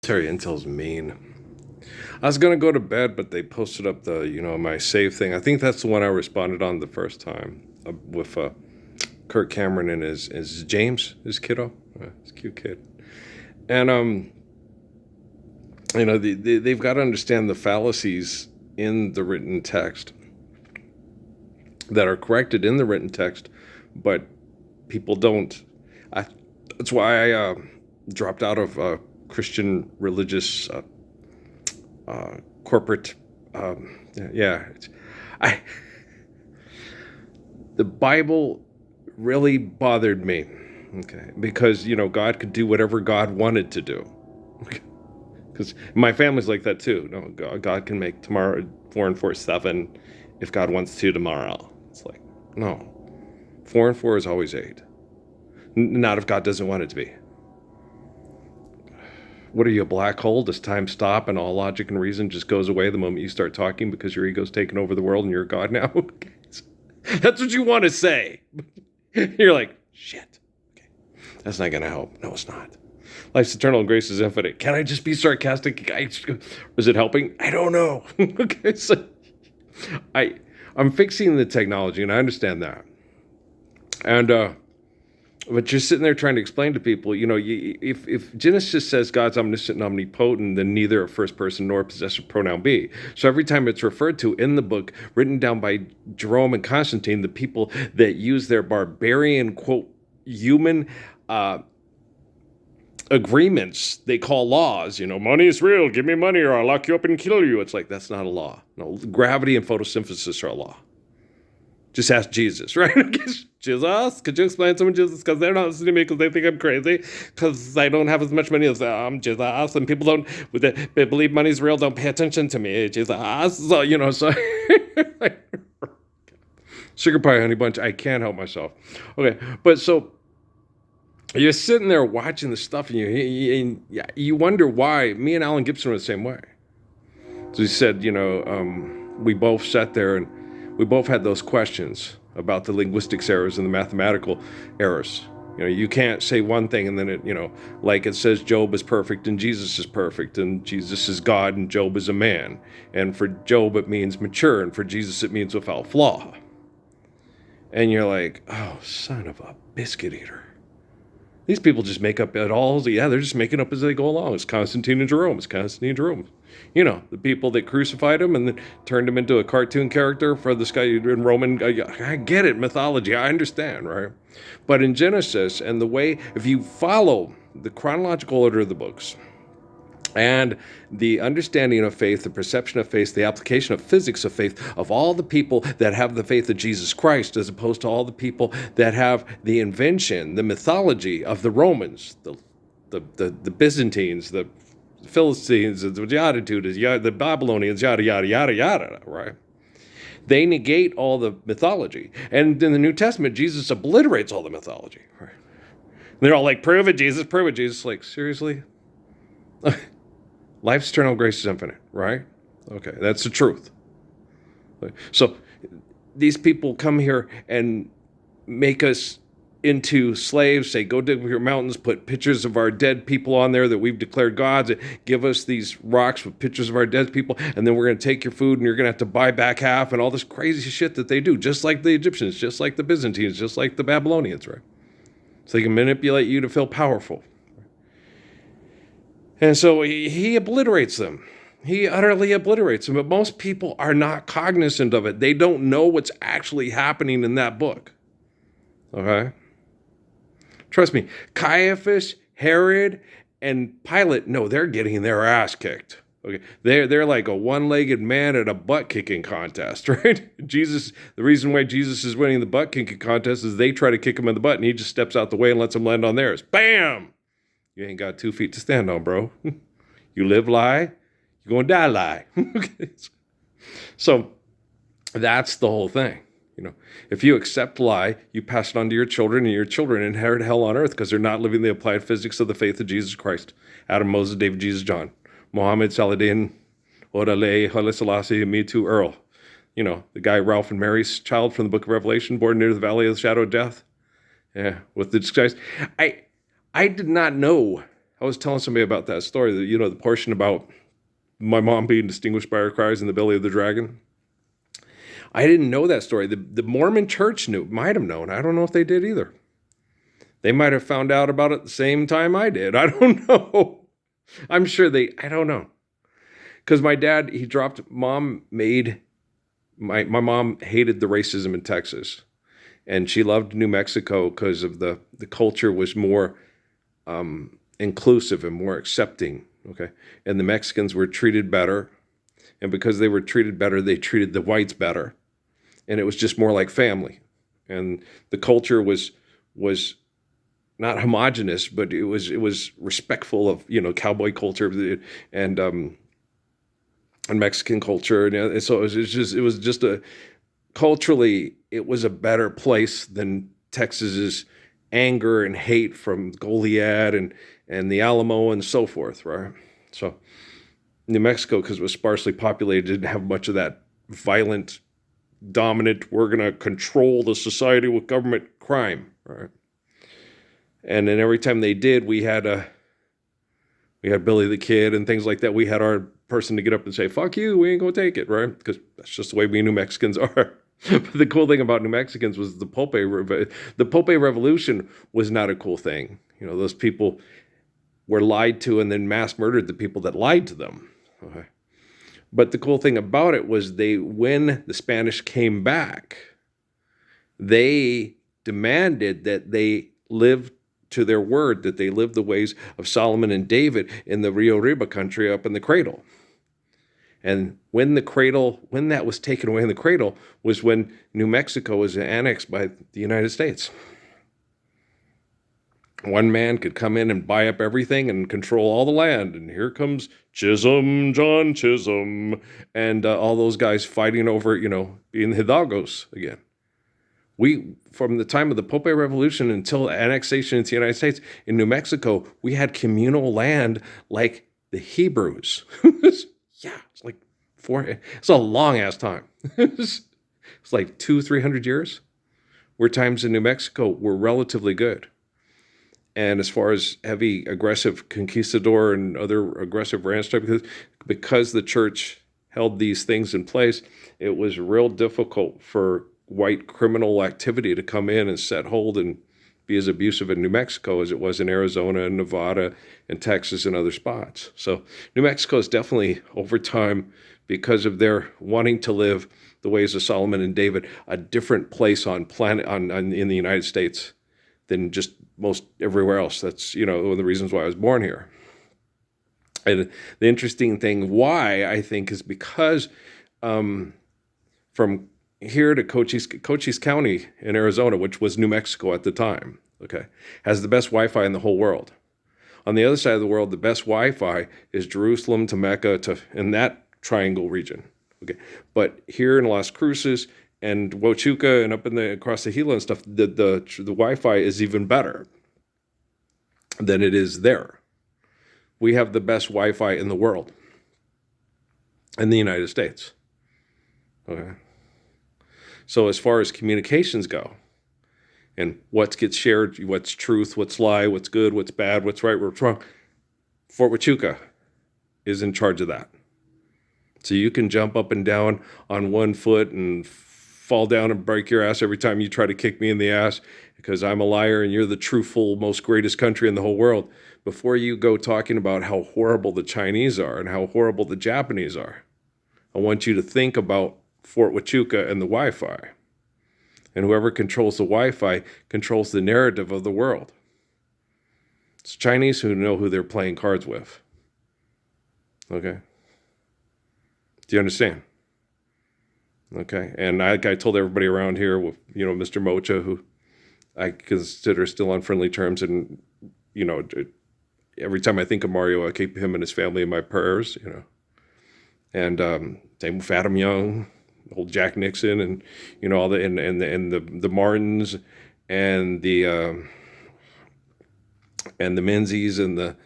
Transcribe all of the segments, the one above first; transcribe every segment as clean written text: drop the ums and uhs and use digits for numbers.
Terry Intel's mean. I was gonna go to bed, but they posted up the, my save thing. I think that's the one I responded on the first time with Kirk Cameron and his James, his kiddo, his cute kid, and they've got to understand the fallacies in the written text that are corrected in the written text, but people don't. That's why I dropped out of Christian religious corporate. Yeah, I the Bible really bothered me. Okay, because God could do whatever God wanted to do. Because my family's like that too. No, God can make tomorrow 4 and 4 7 if God wants to tomorrow. It's like, no, 4 and 4 is always 8. Not if God doesn't want it to be. What are you, a black hole? Does time stop and all logic and reason just goes away the moment you start talking because your ego's taken over the world and you're God now? That's what you want to say. You're like, shit. Okay. That's not going to help. No, it's not. Life's eternal and grace is infinite. Can I just be sarcastic? Is it helping? I don't know. Okay, so I'm fixing the technology, and I understand that. And but you're sitting there trying to explain to people, if Genesis says God's omniscient and omnipotent, then neither a first person nor a possessive pronoun be. So every time it's referred to in the book, written down by Jerome and Constantine, the people that use their barbarian, quote, human agreements they call laws, money is real, give me money or I'll lock you up and kill you. It's like, that's not a law. No, gravity and photosynthesis are a law. Just ask Jesus, right? Jesus, could you explain to me, Jesus? Because they're not listening to me because they think I'm crazy because I don't have as much money as Jesus, and people don't they believe money's real, don't pay attention to me, Jesus. So sugar pie, honey bunch, I can't help myself. Okay, but so you're sitting there watching the stuff, and you wonder why. Me and Alan Gibson were the same way. So he said, we both sat there and we both had those questions about the linguistics errors and the mathematical errors. You can't say one thing and then like it says Job is perfect and Jesus is perfect and Jesus is God and Job is a man. And for Job it means mature and for Jesus it means without flaw. And you're like, oh, son of a biscuit eater. These people just make up it all. Yeah, they're just making up as they go along. It's Constantine and Jerome. It's Constantine and Jerome. The people that crucified him and then turned him into a cartoon character for this guy in Roman. I get it, mythology. I understand, right? But in Genesis and the way, if you follow the chronological order of the books, and the understanding of faith, the perception of faith, the application of physics of faith, of all the people that have the faith of Jesus Christ, as opposed to all the people that have the invention, the mythology of the Romans, the Byzantines, the Philistines, the attitude is the Babylonians, yada yada yada yada, right? They negate all the mythology, and in the New Testament, Jesus obliterates all the mythology. Right? And they're all like, "Prove it, Jesus! Prove it, Jesus!" Like, seriously? Life's eternal, grace is infinite, right? Okay, that's the truth. So these people come here and make us into slaves, say, go dig your mountains, put pictures of our dead people on there that we've declared gods, give us these rocks with pictures of our dead people, and then we're going to take your food and you're going to have to buy back half and all this crazy shit that they do, just like the Egyptians, just like the Byzantines, just like the Babylonians, right? So they can manipulate you to feel powerful. And so he obliterates them. He utterly obliterates them. But most people are not cognizant of it. They don't know what's actually happening in that book. Okay? Trust me, Caiaphas, Herod, and Pilate, no, they're getting their ass kicked. Okay, they're like a one-legged man at a butt-kicking contest, right? The reason why Jesus is winning the butt-kicking contest is they try to kick him in the butt, and he just steps out the way and lets them land on theirs. Bam! You ain't got 2 feet to stand on, bro. You live lie, you're going to die lie. Okay. So that's the whole thing. If you accept lie, you pass it on to your children, and your children inherit hell on earth because they're not living the applied physics of the faith of Jesus Christ. Adam, Moses, David, Jesus, John. Muhammad, Saladin, Odale, Haile Selassie, Me Too, Earl. The guy Ralph and Mary's child from the book of Revelation, born near the valley of the shadow of death. Yeah, with the disguise. I did not know I was telling somebody about that story, the portion about my mom being distinguished by her cries in the belly of the dragon. I didn't know that story. The Mormon church might have known. I don't know if they did either. They might have found out about it the same time I did. I don't know. I'm sure I don't know. Because my dad, he dropped, my mom hated the racism in Texas. And she loved New Mexico because of the culture was more inclusive and more accepting. Okay. And the Mexicans were treated better. And because they were treated better, they treated the whites better. And it was just more like family. And the culture was not homogenous, but it was respectful of, cowboy culture and Mexican culture. And so it was just culturally, it was a better place than Texas's anger and hate from Goliad and the Alamo and so forth, right? So New Mexico, because it was sparsely populated, didn't have much of that violent, dominant, we're going to control the society with government crime, right? And then every time they did, we had Billy the Kid and things like that. We had our person to get up and say, fuck you, we ain't going to take it, right? Because that's just the way we New Mexicans are. But the cool thing about New Mexicans was the Pope Revolution was not a cool thing. Those people were lied to and then mass murdered the people that lied to them. Okay. But the cool thing about it was when the Spanish came back, they demanded that they live to their word, that they live the ways of Solomon and David in the Rio Riba country up in the cradle. And when that was taken away in the cradle was when New Mexico was annexed by the United States. One man could come in and buy up everything and control all the land. And here comes John Chisholm, and all those guys fighting over, being Hidalgos again. From the time of the Pope Revolution until annexation into the United States, in New Mexico, we had communal land like the Hebrews. Yeah, it's like it's a long ass time. It's like 200-300 years, where times in New Mexico were relatively good. And as far as heavy, aggressive conquistador and other aggressive ranch type, because the church held these things in place, it was real difficult for white criminal activity to come in and set hold and be as abusive in New Mexico as it was in Arizona and Nevada and Texas and other spots. So New Mexico is definitely, over time, because of their wanting to live the ways of Solomon and David, a different place in the United States than just most everywhere else. That's, one of the reasons why I was born here. And the interesting thing why, I think, is because from here to Cochise County in Arizona, which was New Mexico at the time, okay, has the best Wi-Fi in the whole world. On the other side of the world, the best Wi-Fi is Jerusalem to Mecca in that triangle region. Okay, but here in Las Cruces and Huachuca and up across the Gila and stuff, the Wi-Fi is even better than it is there. We have the best Wi-Fi in the world, in the United States. Okay. So as far as communications go, and what gets shared, what's truth, what's lie, what's good, what's bad, what's right, what's wrong, Fort Huachuca is in charge of that. So you can jump up and down on one foot and fall down and break your ass every time you try to kick me in the ass because I'm a liar and you're the truthful, most greatest country in the whole world. Before you go talking about how horrible the Chinese are and how horrible the Japanese are, I want you to think about Fort Huachuca and the Wi-Fi. And whoever controls the Wi-Fi controls the narrative of the world. It's Chinese who know who they're playing cards with. Okay? Do you understand? Okay. And I told everybody around here with, Mr. Mocha, who I consider still on friendly terms. And, every time I think of Mario, I keep him and his family in my prayers, And same with Adam Young, old Jack Nixon, and, all the Martins and the Menzies and the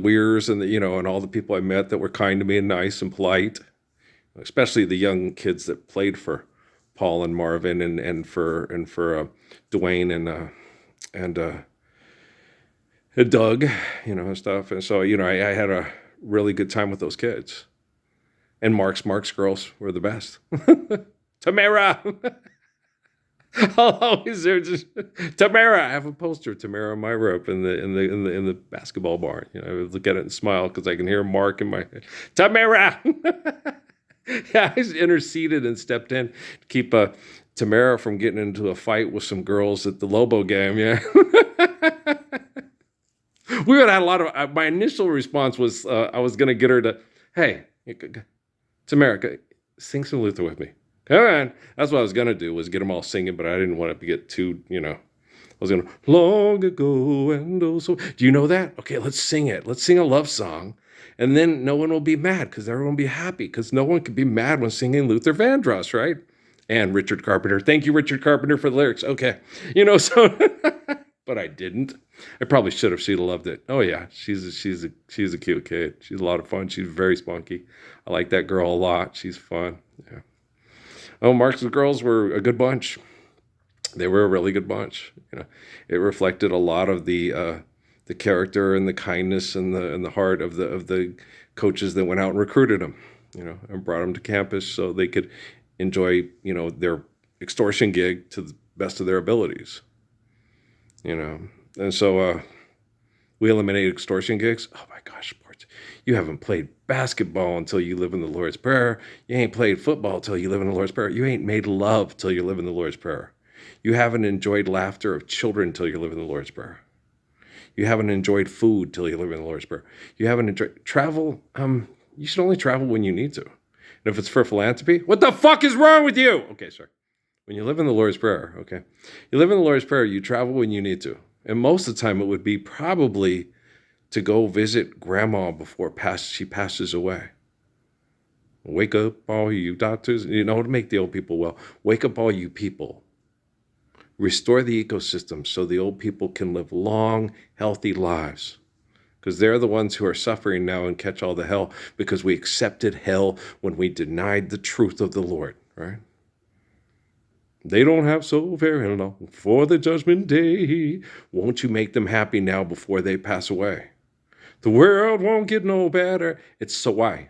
Weirs and and all the people I met that were kind to me and nice and polite, especially the young kids that played for Paul and Marvin and for Dwayne Doug, and stuff. And so, I had a really good time with those kids. And Mark's girls were the best. Tamara. I'll always there just Tamara. I have a poster of Tamara and Myra up in the basketball barn. I would look at it and smile because I can hear Mark in my head. Tamara. Yeah, I just interceded and stepped in to keep Tamara from getting into a fight with some girls at the Lobo game. Yeah. We would have had a lot of. My initial response was I was going to get her to, hey, Tamara, sing some Luther with me. Come on. That's what I was going to do, was get them all singing, but I didn't want it to get too, I was going to, long ago and oh so. Do you know that? Okay, let's sing it. Let's sing a love song. And then no one will be mad because everyone will be happy because no one can be mad when singing Luther Vandross, right? And Richard Carpenter. Thank you, Richard Carpenter, for the lyrics. Okay. So, but I didn't. I probably should have. She'd have loved it. Oh, yeah. She's a cute kid. She's a lot of fun. She's very spunky. I like that girl a lot. She's fun. Yeah. Oh, Mark's girls were a good bunch. They were a really good bunch. It reflected a lot of the character and the kindness and the heart of the coaches that went out and recruited them, and brought them to campus so they could enjoy, their extortion gig to the best of their abilities. And so we eliminated extortion gigs. Oh my gosh, sports. You haven't played basketball until you live in the Lord's Prayer. You ain't played football till you live in the Lord's Prayer. You ain't made love till you live in the Lord's Prayer. You haven't enjoyed laughter of children till you live in the Lord's Prayer. You haven't enjoyed food till you live in the Lord's Prayer. You haven't enjoyed travel. You should only travel when you need to. And if it's for philanthropy, what the fuck is wrong with you? Okay, sorry. When you live in the Lord's Prayer, okay? You live in the Lord's Prayer, you travel when you need to. And most of the time it would be probably to go visit grandma before she passes away. Wake up, all you doctors, to make the old people well. Wake up, all you people. Restore the ecosystem so the old people can live long, healthy lives. Because they're the ones who are suffering now and catch all the hell because we accepted hell when we denied the truth of the Lord, right? They don't have so very long for the judgment day. Won't you make them happy now before they pass away? The world won't get no better. It's Sawai.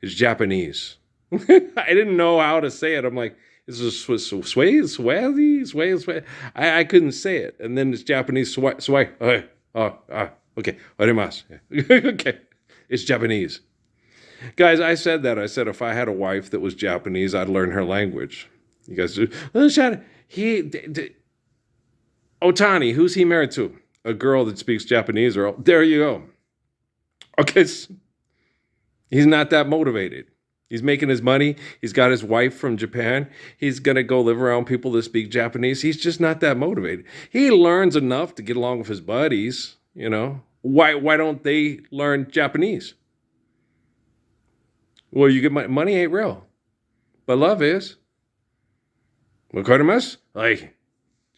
It's Japanese. I didn't know how to say it. I'm like, is this Swazi? I couldn't say it. And then it's Japanese. Sawai. Okay. Arimasu. Okay. It's Japanese. Guys, I said that. I said if I had a wife that was Japanese, I'd learn her language. You guys do. Otani, who's he married to? A girl that speaks Japanese. Or there you go. Okay. He's not that motivated. He's making his money. He's got his wife from Japan. He's going to go live around people that speak Japanese. He's just not that motivated. He learns enough to get along with his buddies, Why don't they learn Japanese? Well, you get money ain't real, but love is. Wakarimasu? Like,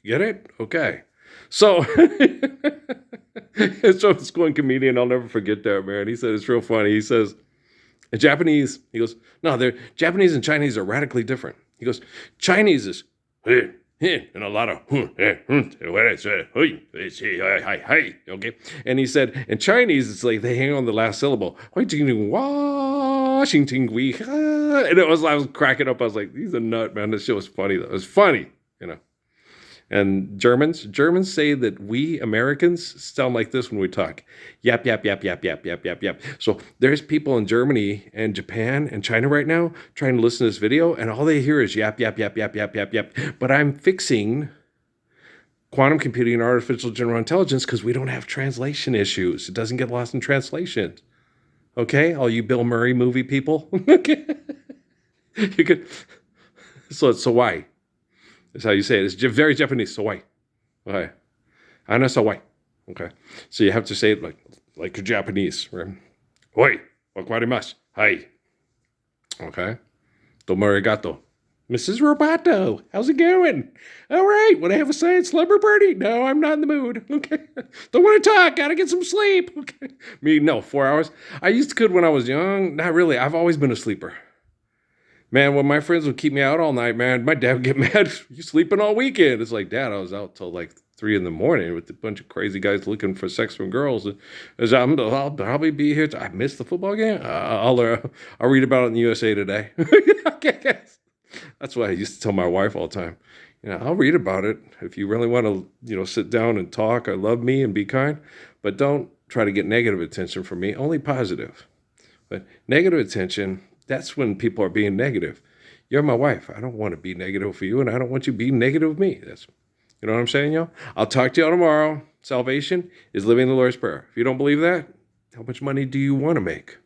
get it? Okay. So, this one comedian, I'll never forget that, man. He said, it's real funny. He says, in Japanese, he goes, no, Japanese and Chinese are radically different. He goes, Chinese is, and a lot of, okay. And he said, in Chinese, it's like they hang on the last syllable. Washington, and I was cracking up. I was like, he's a nut, man. This shit was funny, though. It was funny, And Germans say that we Americans sound like this when we talk. Yap, yap, yap, yap, yap, yap, yap, yap. So there's people in Germany and Japan and China right now trying to listen to this video, and all they hear is yap, yap, yap, yap, yap, yap, yap. But I'm fixing quantum computing and artificial general intelligence because we don't have translation issues. It doesn't get lost in translation. Okay, all you Bill Murray movie people. Okay. You could. So it's Hawaii. That's how you say it. It's very Japanese. Hawaii. Okay. Ana Hawaii. Okay. So you have to say it like a Japanese. Right? Oi. Wakarimasu. Hi. Okay. Domo arigato. Mrs. Roboto, how's it going? All right. Want to have a science slumber party? No, I'm not in the mood. Okay. Don't want to talk. Got to get some sleep. Okay. Me, no, 4 hours. I used to could when I was young. Not really. I've always been a sleeper. Man, when my friends would keep me out all night, man, my dad would get mad. You sleeping all weekend? It's like, Dad, I was out till like 3 in the morning with a bunch of crazy guys looking for sex from girls. I'll probably be here. I missed the football game. I'll read about it in the USA Today. That's what I used to tell my wife all the time. I'll read about it if you really want to, sit down and talk. I love me and be kind, but don't try to get negative attention from me. Only positive. But negative attention, that's when people are being negative. You're my wife. I don't want to be negative for you, and I don't want you being negative with me. You know what I'm saying, y'all? I'll talk to y'all tomorrow. Salvation is living the Lord's Prayer. If you don't believe that, how much money do you want to make?